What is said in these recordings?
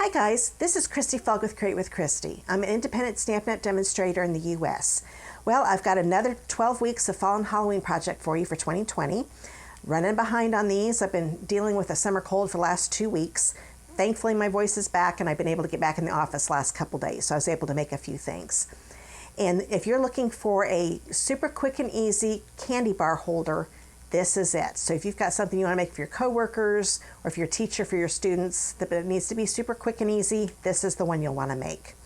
Hi guys, this is Christy Fulk with Create with Christy. I'm an independent Stampin' Up! Demonstrator in the US. Well, I've got another 12 weeks of Fall and Halloween project for you for 2020. Running behind on these. I've been dealing with a summer cold for the last 2 weeks. Thankfully my voice is back and I've been able to get back in the office last couple days, so I was able to make a few things. And if you're looking for a super quick and easy candy bar holder, this is it. So if you've got something you want to make for your coworkers or if you're a teacher for your students, but it needs to be super quick and easy, this is the one you'll want to make.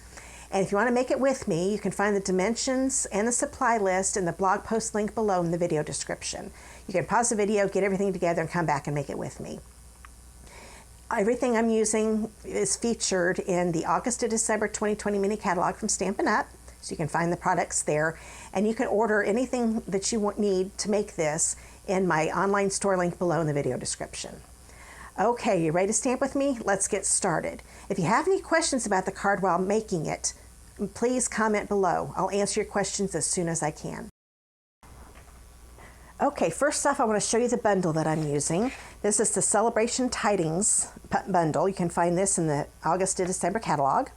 And if you want to make it with me, you can find the dimensions and the supply list in the blog post link below in the video description. You can pause the video, get everything together, and come back and make it with me. Everything I'm using is featured in the August to December 2020 mini catalog from Stampin' Up! So you can find the products there. And you can order anything that you need to make this in my online store link below in the video description. Okay, you ready to stamp with me? Let's get started. If you have any questions about the card while making it, please comment below. I'll answer your questions as soon as I can. Okay, first off, I want to show you the bundle that I'm using. This is the Celebration Tidings Bundle. You can find this in the August to December catalog.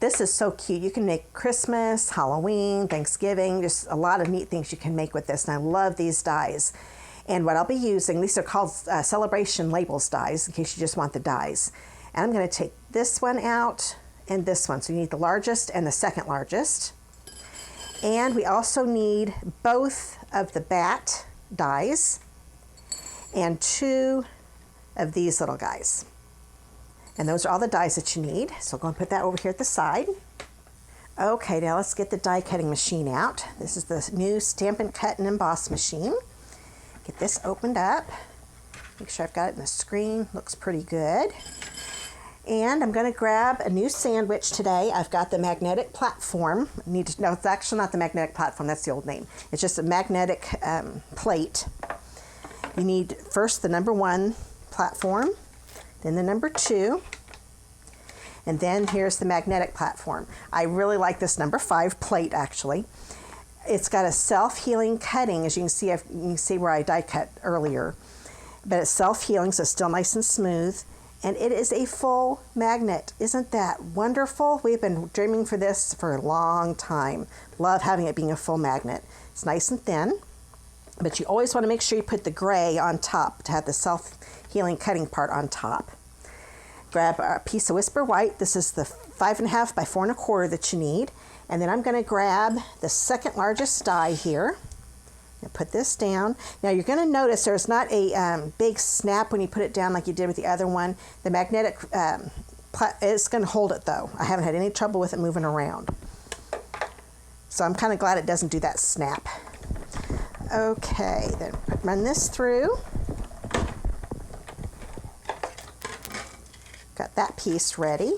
This is so cute. You can make Christmas, Halloween, Thanksgiving, just a lot of neat things you can make with this, and I love these dies. And what I'll be using, these are called Celebration Labels dies, in case you just want the dies. And I'm going to take this one out and this one. So you need the largest and the second largest. And we also need both of the bat dies and 2 of these little guys. And those are all the dies that you need. So I'm going to put that over here at the side. Okay, now let's get the die cutting machine out. This is the new Stampin' Cut and Emboss machine. Get this opened up. Make sure I've got it in the screen. Looks pretty good. And I'm going to grab a new sandwich today. I've got the magnetic platform. No, it's actually not the magnetic platform. That's the old name. It's just a magnetic plate. You need first the number 1 platform, then the number 2, and then here's the magnetic platform. I really like this number 5 plate, actually. It's got a self-healing cutting, as you can see where I die cut earlier, but it's self-healing, so it's still nice and smooth, and it is a full magnet. Isn't that wonderful? We've been dreaming for this for a long time. Love having it being a full magnet. It's nice and thin, but you always want to make sure you put the gray on top to have the self-healing cutting part on top. Grab a piece of Whisper White. This is the 5.5 by 4 1/4 that you need. And then I'm going to grab the second largest die here and put this down. Now you're going to notice there's not a big snap when you put it down like you did with the other one. The magnetic, it's going to hold it though. I haven't had any trouble with it moving around. So I'm kind of glad it doesn't do that snap. Okay, then run this through. Got that piece ready.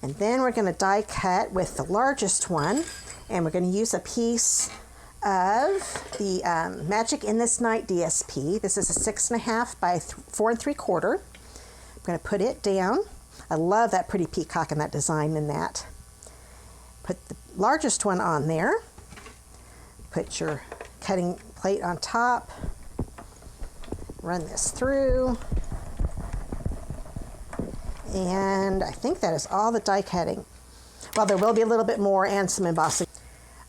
And then we're going to die cut with the largest one, and we're going to use a piece of the Magic in This Night DSP. This is a 6.5 by 4 3/4. I'm going to put it down. I love that pretty peacock and that design in that. Put the largest one on there. Put your cutting plate on top. Run this through. And I think that is all the die cutting. Well, there will be a little bit more and some embossing.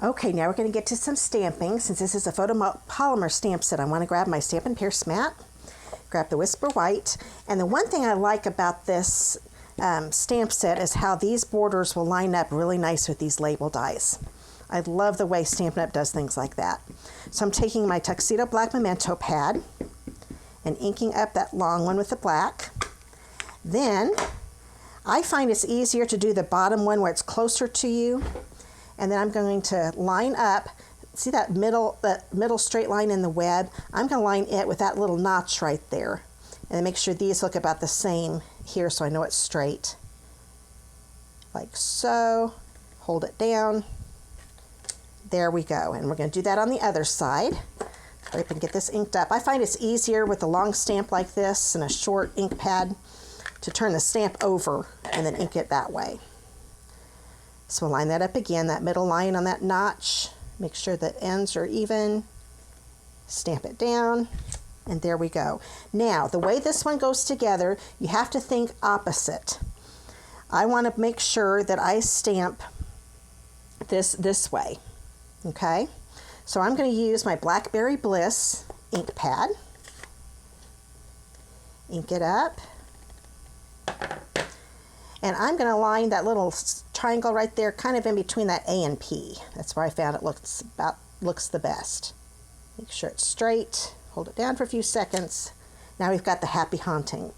Okay, now we're going to get to some stamping. Since this is a photopolymer stamp set, I want to grab my Stampin' Pierce mat, grab the Whisper White, and the one thing I like about this stamp set is how these borders will line up really nice with these label dies. I love the way Stampin' Up! Does things like that. So I'm taking my Tuxedo Black Memento pad and inking up that long one with the black. Then I find it's easier to do the bottom one where it's closer to you, and then I'm going to line up, see that middle straight line in the web? I'm going to line it with that little notch right there, and then make sure these look about the same here so I know it's straight. Like so. Hold it down. There we go, and we're going to do that on the other side. Hurry up and get this inked up. I find it's easier with a long stamp like this and a short ink pad to turn the stamp over and then ink it that way. So we'll line that up again, that middle line on that notch. Make sure the ends are even. Stamp it down. And there we go. Now, the way this one goes together, you have to think opposite. I want to make sure that I stamp this way, okay? So I'm going to use my Blackberry Bliss ink pad. Ink it up. And I'm going to line that little triangle right there, kind of in between that A and P. That's where I found it looks the best. Make sure it's straight. Hold it down for a few seconds. Now we've got the happy haunting.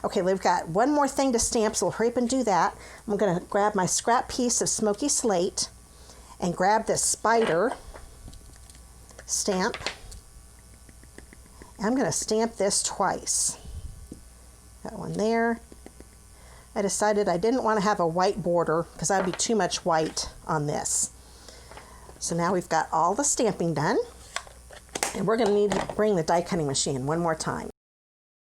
Okay, we've got one more thing to stamp, so we'll hurry up and do that. I'm going to grab my scrap piece of smoky slate and grab this spider stamp. I'm going to stamp this twice. Got one there. I decided I didn't want to have a white border because that would be too much white on this. So now we've got all the stamping done. And we're going to need to bring the die cutting machine one more time.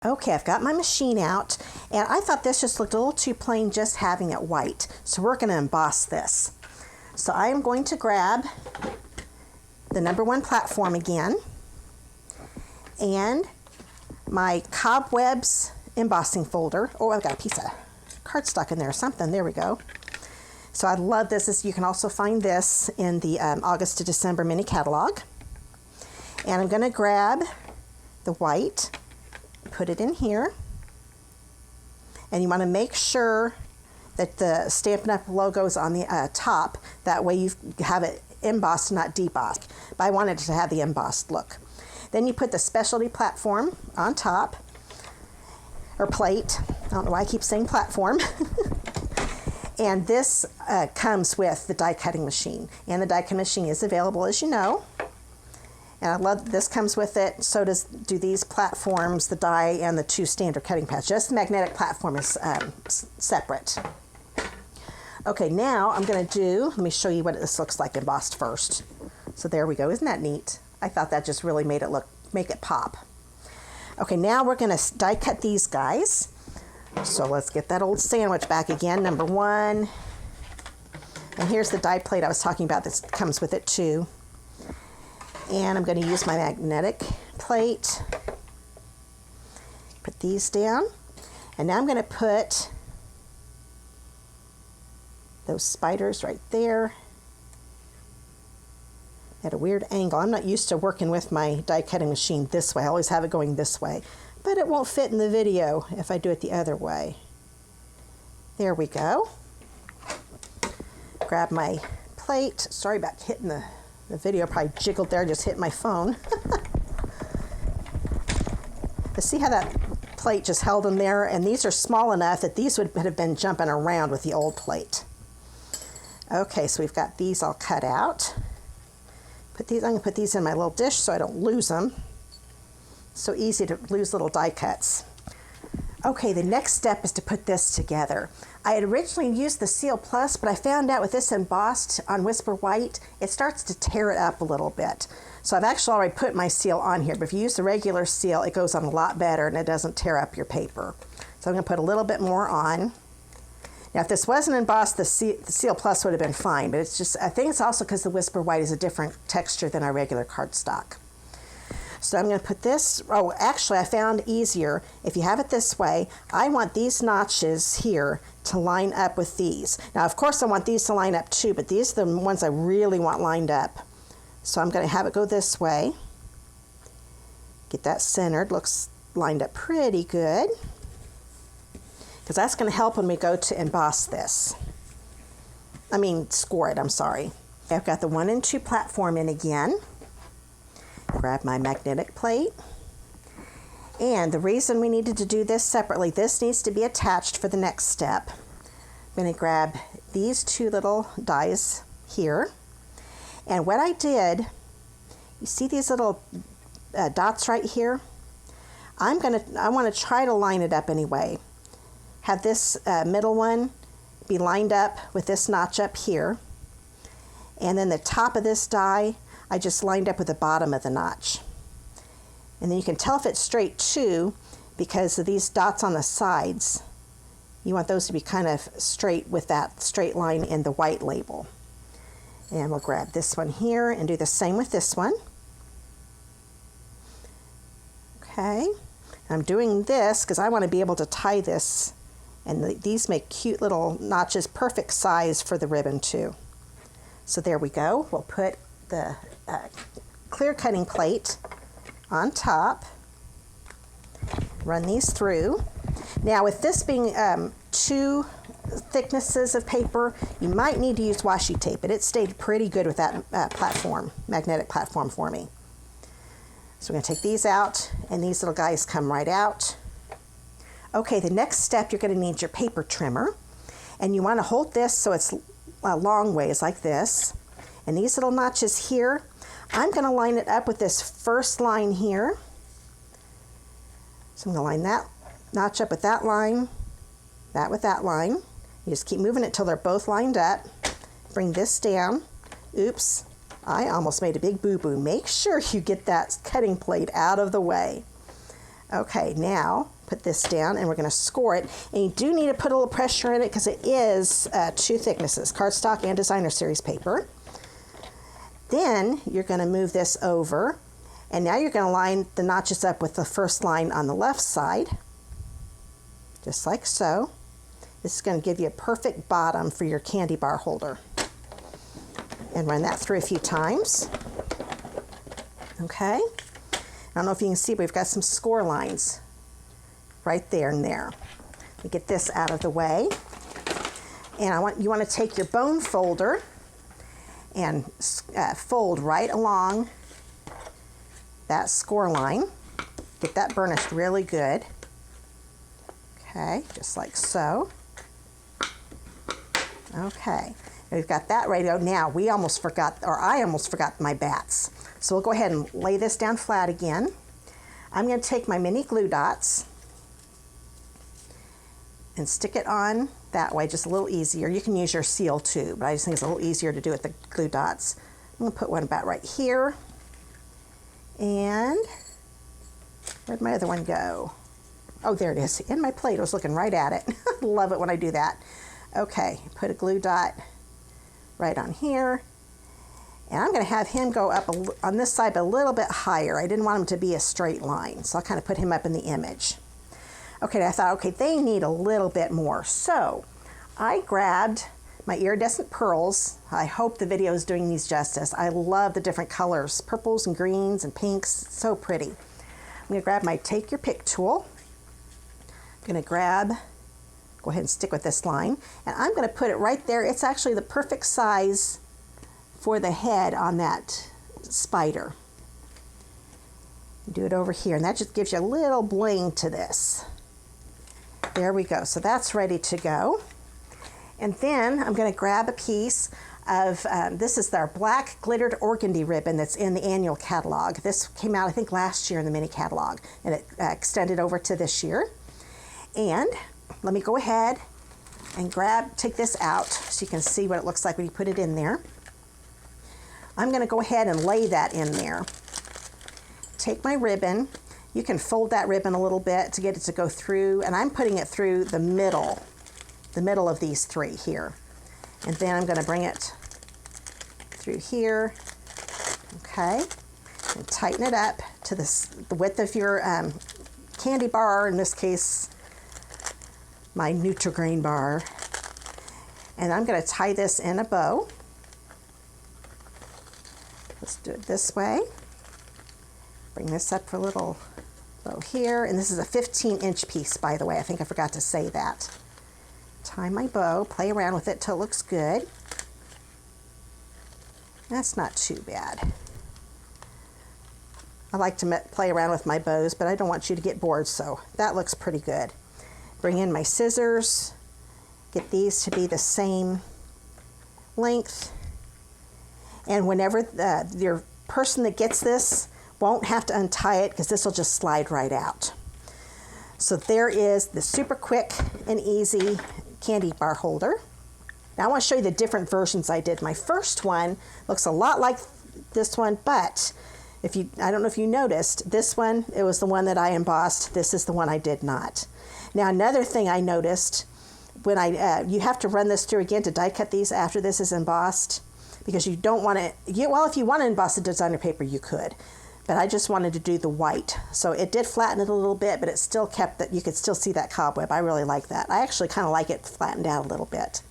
Okay, I've got my machine out, and I thought this just looked a little too plain just having it white. So we're going to emboss this. So I am going to grab the #1 platform again, and my cobwebs embossing folder. Oh, I've got a piece of cardstock in there or something. There we go. So I love this. You can also find this in the August to December mini catalog. And I'm going to grab the white, put it in here. And you want to make sure that the Stampin' Up! Logo is on the top. That way you have it embossed, not debossed. But I wanted it to have the embossed look. Then you put the specialty platform on top, or plate. I don't know why I keep saying platform. And this comes with the die cutting machine. And the die cutting machine is available, as you know. And I love this comes with it. So do these platforms, the die and the 2 standard cutting pads. Just the magnetic platform is separate. Okay, now I'm going to let me show you what this looks like embossed first. So there we go. Isn't that neat? I thought that just really make it pop. Okay, now we're going to die cut these guys. So let's get that old sandwich back again, #1. And here's the die plate I was talking about. This comes with it too. And I'm going to use my magnetic plate. Put these down. And now I'm going to put those spiders right there at a weird angle. I'm not used to working with my die cutting machine this way. I always have it going this way. But it won't fit in the video if I do it the other way. There we go. Grab my plate. Sorry about hitting the video, probably jiggled there, just hit my phone. But see how that plate just held in there? And these are small enough that these would have been jumping around with the old plate. Okay, so we've got these all cut out. I'm going to put these in my little dish so I don't lose them. So easy to lose little die cuts. Okay, the next step is to put this together. I had originally used the Seal Plus, but I found out with this embossed on Whisper White, it starts to tear it up a little bit. So I've actually already put my seal on here, but if you use the regular seal, it goes on a lot better and it doesn't tear up your paper. So I'm going to put a little bit more on. Now, if this wasn't embossed, the Seal Plus would have been fine, but it's just, I think it's also because the Whisper White is a different texture than our regular cardstock. So I'm going to put this, oh, actually I found easier, if you have it this way, I want these notches here to line up with these. Now, of course I want these to line up too, but these are the ones I really want lined up. So I'm going to have it go this way. Get that centered, looks lined up pretty good. Because that's going to help when we go to emboss this. Score it, I'm sorry. I've got the 1 and 2 platform in again. Grab my magnetic plate. And the reason we needed to do this separately, this needs to be attached for the next step. I'm going to grab these 2 little dies here. And what I did, you see these little dots right here? I want to try to line it up anyway. Have this middle one be lined up with this notch up here. And then the top of this die, I just lined up with the bottom of the notch. And then you can tell if it's straight too, because of these dots on the sides. You want those to be kind of straight with that straight line in the white label. And we'll grab this one here and do the same with this one. Okay, I'm doing this because I want to be able to tie this, and these make cute little notches, perfect size for the ribbon too. So there we go. We'll put the clear cutting plate on top, run these through. Now with this being 2 thicknesses of paper, you might need to use washi tape, but it stayed pretty good with that magnetic platform for me. So we're going to take these out, and these little guys come right out. Okay, the next step, you're going to need your paper trimmer, and you want to hold this so it's long ways like this. And these little notches here, I'm going to line it up with this first line here. So I'm going to line that notch up with that line, that with that line. You just keep moving it till they're both lined up. Bring this down. Oops, I almost made a big boo-boo. Make sure you get that cutting plate out of the way. Okay, now put this down and we're going to score it. And you do need to put a little pressure in it because it is 2 thicknesses, cardstock and designer series paper. Then you're going to move this over, and now you're going to line the notches up with the first line on the left side, just like so. This is going to give you a perfect bottom for your candy bar holder. And run that through a few times. Okay. I don't know if you can see, but we've got some score lines right there and there. We get this out of the way. And you want to take your bone folder and fold right along that score line. Get that burnished really good. Okay, just like so. Okay, we've got that ready to go. Now, I almost forgot my bats. So we'll go ahead and lay this down flat again. I'm going to take my mini glue dots and stick it on that way, just a little easier. You can use your seal too, but I just think it's a little easier to do with the glue dots. I'm going to put one about right here. And where'd my other one go? Oh, there it is. In my plate. I was looking right at it. Love it when I do that. Okay, put a glue dot right on here. And I'm going to have him go up on this side a little bit higher. I didn't want him to be a straight line, so I'll kind of put him up in the image. Okay, I thought, okay, they need a little bit more. So I grabbed my iridescent pearls. I hope the video is doing these justice. I love the different colors, purples and greens and pinks, so pretty. I'm going to grab my Take Your Pick tool. I'm going to go ahead and stick with this line, and I'm going to put it right there. It's actually the perfect size for the head on that spider. Do it over here, and that just gives you a little bling to this. There we go. So that's ready to go. And then I'm going to grab a piece of, this is our black glittered organdy ribbon that's in the annual catalog. This came out, I think, last year in the mini catalog, and it extended over to this year. And let me go ahead and take this out so you can see what it looks like when you put it in there. I'm going to go ahead and lay that in there. Take my ribbon. You can fold that ribbon a little bit to get it to go through, and I'm putting it through the middle of these 3 here. And then I'm going to bring it through here, okay, and tighten it up to the width of your candy bar, in this case, my Nutri-Grain bar. And I'm going to tie this in a bow. Let's do it this way. Bring this up for a little bow here. And this is a 15-inch piece, by the way. I think I forgot to say that. Tie my bow, play around with it till it looks good. That's not too bad. I like to play around with my bows, but I don't want you to get bored, so that looks pretty good. Bring in my scissors, get these to be the same length. And whenever your person that gets this won't have to untie it, because this will just slide right out. So there is the super quick and easy candy bar holder. Now I want to show you the different versions I did. My first one looks a lot like this one, but I don't know if you noticed, this one, it was the one that I embossed. This is the one I did not. Now another thing I noticed, when you have to run this through again to die cut these after this is embossed, because you don't want to, well, if you want to emboss the designer paper, you could. but I just wanted to do the white. So it did flatten it a little bit, but it still kept that, you could still see that cobweb. I really like that. I actually kind of like it flattened out a little bit.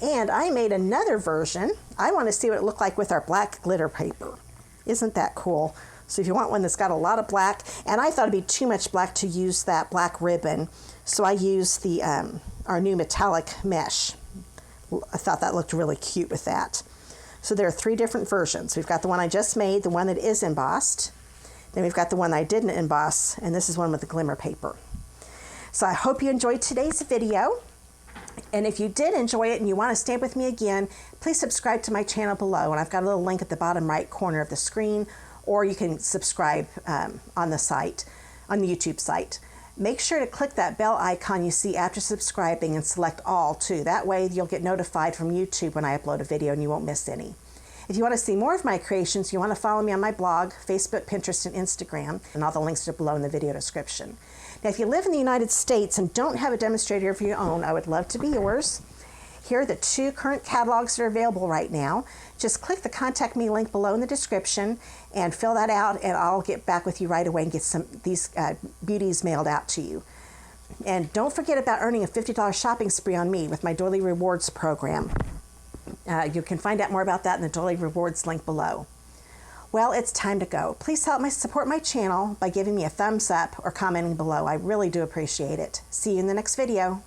And I made another version. I want to see what it looked like with our black glitter paper. Isn't that cool? So if you want one that's got a lot of black, and I thought it'd be too much black to use that black ribbon, so I used the our new metallic mesh. I thought that looked really cute with that. So there are 3 different versions. We've got the one I just made, the one that is embossed. Then we've got the one I didn't emboss, and this is one with the glimmer paper. So I hope you enjoyed today's video. And if you did enjoy it and you want to stamp with me again, please subscribe to my channel below. And I've got a little link at the bottom right corner of the screen, or you can subscribe on the site, on the YouTube site. Make sure to click that bell icon you see after subscribing and select all too. That way you'll get notified from YouTube when I upload a video and you won't miss any. If you want to see more of my creations, you want to follow me on my blog, Facebook, Pinterest, and Instagram, and all the links are below in the video description. Now, if you live in the United States and don't have a demonstrator of your own, I would love to be yours. Here are the 2 current catalogs that are available right now. Just click the contact me link below in the description and fill that out, and I'll get back with you right away and get these beauties mailed out to you. And don't forget about earning a $50 shopping spree on me with my Doily Rewards program. You can find out more about that in the Doily Rewards link below. Well, it's time to go. Please help me support my channel by giving me a thumbs up or commenting below. I really do appreciate it. See you in the next video.